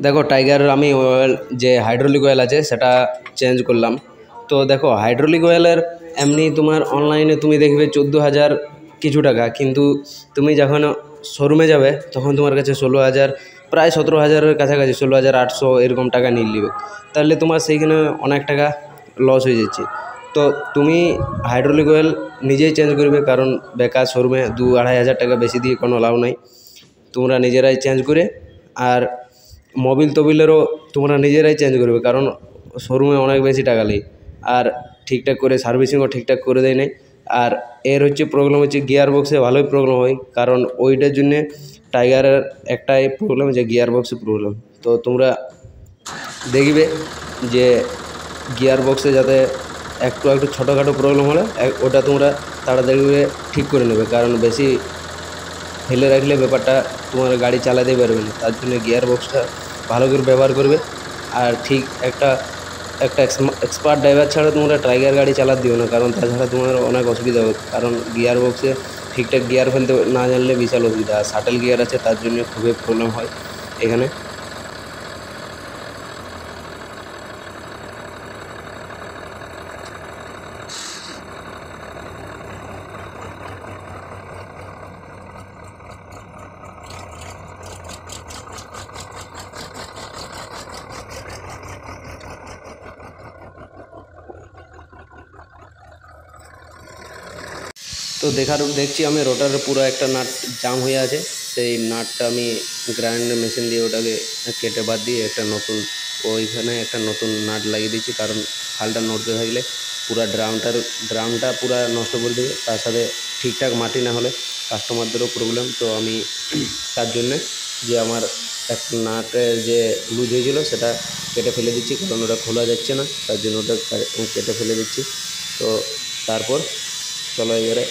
দেখো টাইগার আমি অয়েল যে হাইড্রোলিক অয়েল আছে সেটা চেঞ্জ করলাম। তো দেখো হাইড্রোলিক অয়েলের এমনি তোমার অনলাইনে তুমি দেখবে 14,000 কিছু টাকা, কিন্তু তুমি যখন শোরুমে যাবে তখন তোমার কাছে 16,000 প্রায় 17,000-এর কাছাকাছি, 16,800 এরকম টাকা নিয়ে নেবে। তাহলে তোমার সেইখানে অনেক টাকা লস হয়ে যাচ্ছে। তো তুমি হাইড্রোলিক অয়েল নিজেই চেঞ্জ করবে, কারণ বেকার শোরুমে 2-2,500 টাকা বেশি দিয়ে কোনো লাভ নাই। তোমরা নিজেরাই চেঞ্জ করে, আর মোবিল টোবিলেরও তোমরা নিজেরাই চেঞ্জ করবে, কারণ শোরুমে অনেক বেশি টাকা নেই, আর ঠিকঠাক করে সার্ভিসিংও ঠিকঠাক করে দেয় নাই। আর এর প্রবলেম হচ্ছে গিয়ার বক্সে ভালোই প্রবলেম হয়, কারণ ওইটার জন্যে টাইগারের একটাই প্রবলেম যে গিয়ার বক্সে প্রবলেম। তো তোমরা দেখবে যে গিয়ার বক্সে যাতে একটু একটু ছোটোখাটো প্রবলেম হলে ওটা তোমরা তাড়াতাড়ি করে ঠিক করে নেবে, কারণ বেশি ফেলে রাখলে ব্যাপারটা তোমার গাড়ি চালাতেই পারবে না। তার জন্য গিয়ার বক্সটা ভালো করে ব্যবহার করবে। আর ঠিক একটা একটা এক্সপার্ট ড্রাইভার ছাড়া তোমরা টাইগার গাড়ি চালাতে দিও না, কারণ তাছাড়া তোমার অনেক অসুবিধা হবে, কারণ গিয়ার বক্সে ঠিকঠাক গিয়ার ফেলতে না জানলে বিশাল অসুবিধা। আর শাটেল গিয়ার আছে, তার জন্য খুবই প্রবলেম হয় এখানে। তো দেখছি আমি রোটারের পুরো একটা নাট জাম হয়ে আছে। সেই নাটটা আমি গ্রাইন্ডার মেশিন দিয়ে ওটাকে কেটে বাদ দিয়ে একটা নতুন ওইখানে একটা নতুন নাট লাগিয়ে দিচ্ছি, কারণ খালটা নড়তে থাকলে পুরো ড্রামটা পুরো নষ্ট করে দেবে। তার সাথে ঠিকঠাক মাটি না হলে কাস্টমারদেরও প্রবলেম। তো আমি তার জন্যে যে আমার একটা নাটের যে লুজ হয়েছিলো সেটা কেটে ফেলে দিচ্ছি, কারণ ওটা খোলা যাচ্ছে না, তার জন্য ওটা কেটে ফেলে দিচ্ছি। তো তারপর চলো এবারে